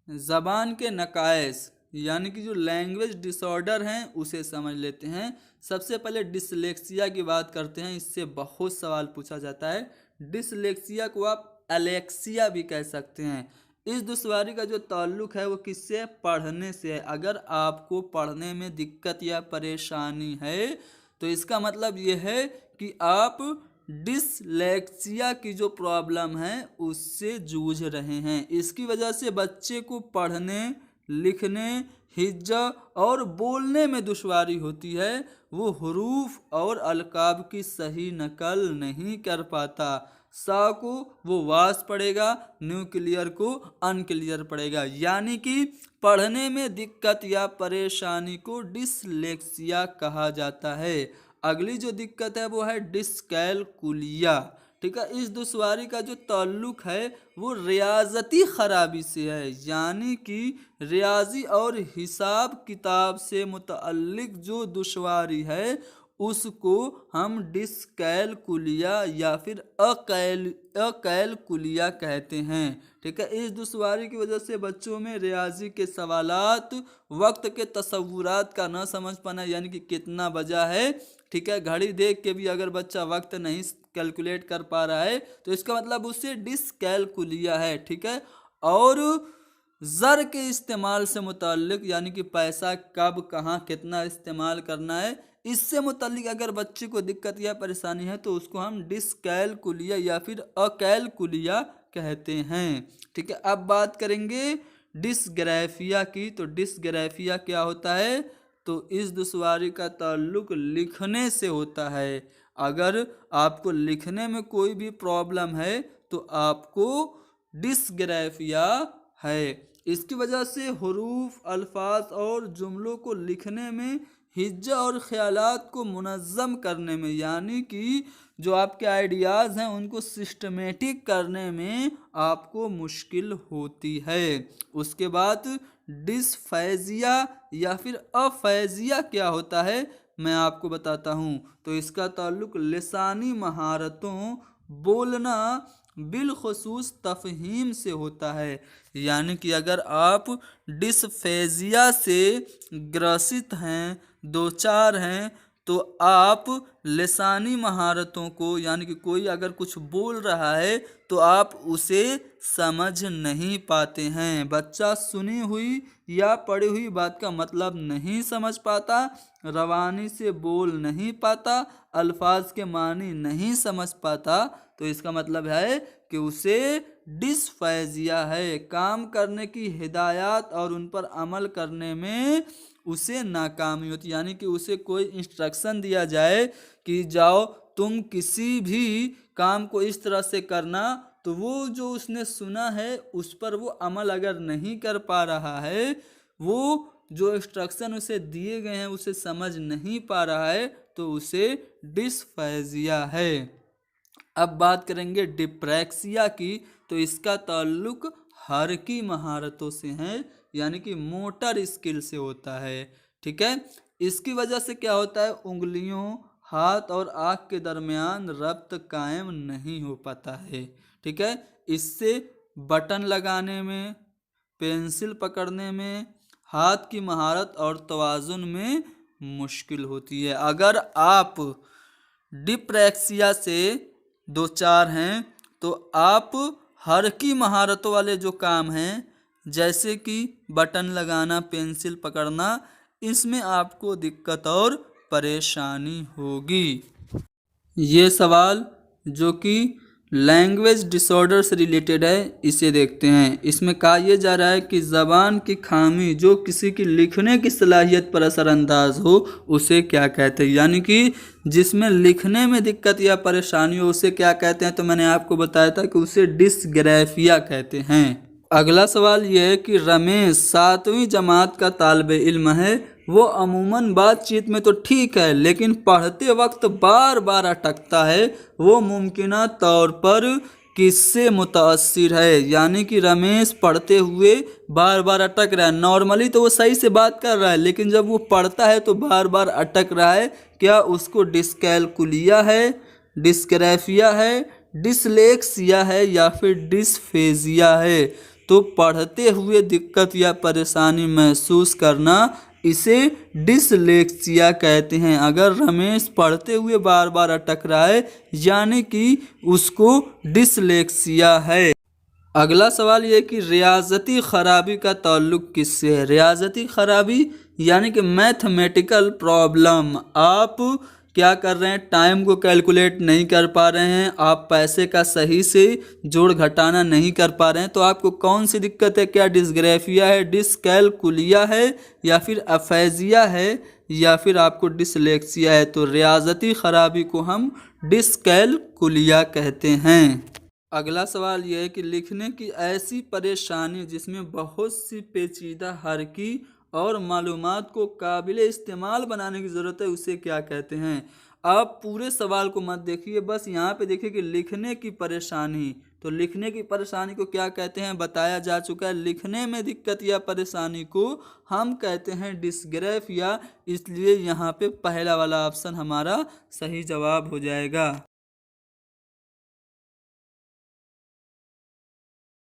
ज़बान के नकाइस यानी कि जो लैंग्वेज डिसऑर्डर हैं उसे समझ लेते हैं। सबसे पहले डिसलेक्सिया की बात करते हैं, इससे बहुत सवाल पूछा जाता है। डिसलेक्सिया को आप एलेक्सिया भी कह सकते हैं। इस दुश्वारी का जो ताल्लुक है वो किससे? पढ़ने से है। अगर आपको पढ़ने में दिक्कत या परेशानी है तो इसका मतलब ये है कि आप डिसलेक्सिया की जो प्रॉब्लम है उससे जूझ रहे हैं। इसकी वजह से बच्चे को पढ़ने, लिखने, हिज्जा और बोलने में दुश्वारी होती है। वो हुरूफ और अलकाब की सही नकल नहीं कर पाता। सा को वो वास पड़ेगा, न्यूक्लियर को अनक्लियर पड़ेगा। यानी कि पढ़ने में दिक्कत या परेशानी को डिसलेक्सिया कहा जाता है। अगली जो दिक्कत है वो है डिस्कैलकुलिया। ठीक है, इस दुश्वारी का जो ताल्लुक है वो रियाजती खराबी से है। यानी कि रियाजी और हिसाब किताब से मुतअल्लिक जो दुश्वारी है उसको हम डिस्कैलकुलिया या फिर अकैलकुलिया कहते हैं। ठीक है, इस दुश्वारी की वजह से बच्चों में रियाजी के सवालात, वक्त के तसव्वुरात का न समझ पाना, यानी कि कितना बजा है, ठीक है, घड़ी देख के भी अगर बच्चा वक्त नहीं कैलकुलेट कर पा रहा है तो इसका मतलब उससे डिसकैलकुलिया है। ठीक है, और ज़र के इस्तेमाल से मुताल्लिक, यानी कि पैसा कब, कहाँ, कितना इस्तेमाल करना है, इससे मुताल्लिक अगर बच्चे को दिक्कत या परेशानी है तो उसको हम डिसकैलकुलिया या फिर अकैलकुलिया कहते हैं। ठीक है, अब बात करेंगे डिसग्राफिया की। तो डिसग्राफिया क्या होता है? तो इस दुश्वारी का ताल्लुक लिखने से होता है। अगर आपको लिखने में कोई भी प्रॉब्लम है तो आपको डिसग्राफिया है। इसकी वजह से हुरूफ, अल्फाज और जुमलों को लिखने में, हिज्जा और ख्यालात को मुनज़्ज़म करने में, यानी कि जो आपके आइडियाज़ हैं उनको सिस्टमेटिक करने में आपको मुश्किल होती है। उसके बाद डिसफैजिया या फिर अफैजिया क्या होता है मैं आपको बताता हूँ। तो इसका ताल्लुक लिसानी महारतों, बोलना, बिलखसूस तफहीम से होता है। यानी कि अगर आप डिसफेजिया से ग्रसित हैं, दो चार हैं, तो आप लिसानी महारतों को, यानी कि कोई अगर कुछ बोल रहा है तो आप उसे समझ नहीं पाते हैं। बच्चा सुनी हुई या पढ़ी हुई बात का मतलब नहीं समझ पाता, रवानी से बोल नहीं पाता, अल्फाज के मानी नहीं समझ पाता, तो इसका मतलब है कि उसे डिसफैजिया है। काम करने की हिदायत और उन पर अमल करने में उसे नाकामी होती, यानी कि उसे कोई इंस्ट्रक्शन दिया जाए कि जाओ तुम किसी भी काम को इस तरह से करना, तो वो जो उसने सुना है उस पर वो अमल अगर नहीं कर पा रहा है, वो जो इंस्ट्रक्शन उसे दिए गए हैं उसे समझ नहीं पा रहा है, तो उसे डिसफैजिया है। अब बात करेंगे डिप्रेक्सिया की। तो इसका ताल्लुक हरकी महारतों से है, यानी कि मोटर स्किल से होता है। ठीक है, इसकी वजह से क्या होता है, उंगलियों, हाथ और आँख के दरमियान रब्त कायम नहीं हो पाता है। ठीक है, इससे बटन लगाने में, पेंसिल पकड़ने में, हाथ की महारत और तवाजुन में मुश्किल होती है। अगर आप डिप्रेक्सिया से दो चार हैं तो आप हर की महारतों वाले जो काम हैं, जैसे कि बटन लगाना, पेंसिल पकड़ना, इसमें आपको दिक्कत और परेशानी होगी। ये सवाल जो कि लैंग्वेज डिसऑर्डर से रिलेटेड है, इसे देखते हैं। इसमें कहा यह जा रहा है कि ज़बान की खामी जो किसी की लिखने की सलाहियत पर असरअंदाज हो उसे क्या कहते हैं, यानी कि जिसमें लिखने में दिक्कत या परेशानी हो उसे क्या कहते हैं। तो मैंने आपको बताया था कि उसे डिसग्राफिया कहते हैं। अगला सवाल यह है कि रमेश 7वीं जमात का तालिब इल्म है। वो अमूमन बातचीत में तो ठीक है लेकिन पढ़ते वक्त बार बार अटकता है। वो मुमकिना तौर पर किससे मुतासिर है, यानी कि रमेश पढ़ते हुए बार बार अटक रहा है। नॉर्मली तो वो सही से बात कर रहा है लेकिन जब वो पढ़ता है तो बार बार अटक रहा है। क्या उसको डिस्कैलकुलिया है, डिस्ग्राफिया है, डिसलेक्सिया है या फिर डिसफेजिया है? तो पढ़ते हुए दिक्कत या परेशानी महसूस करना इसे डिसलेक्सिया कहते हैं। अगर रमेश पढ़ते हुए बार बार अटक रहा है यानी कि उसको डिसलेक्सिया है। अगला सवाल ये कि रियाजती खराबी का ताल्लुक किससे है। रियाजती खराबी यानी कि मैथमेटिकल प्रॉब्लम। आप क्या कर रहे हैं, टाइम को कैलकुलेट नहीं कर पा रहे हैं, आप पैसे का सही से जोड़ घटाना नहीं कर पा रहे हैं, तो आपको कौन सी दिक्कत है, क्या डिसग्राफिया है, डिसकैलकुलिया है या फिर अफेजिया है या फिर आपको डिसलेक्सिया है। तो रियाजती खराबी को हम डिसकैलकुलिया कहते हैं। अगला सवाल यह है कि लिखने की ऐसी परेशानी जिसमें बहुत सी पेचीदा हरकी और मालूमात को काबिल इस्तेमाल बनाने की ज़रूरत है उसे क्या कहते हैं। आप पूरे सवाल को मत देखिए, बस यहाँ पे देखिए कि लिखने की परेशानी, तो लिखने की परेशानी को क्या कहते हैं बताया जा चुका है। लिखने में दिक्कत या परेशानी को हम कहते हैं डिसग्राफिया, इसलिए यहाँ पे पहला वाला ऑप्शन हमारा सही जवाब हो जाएगा।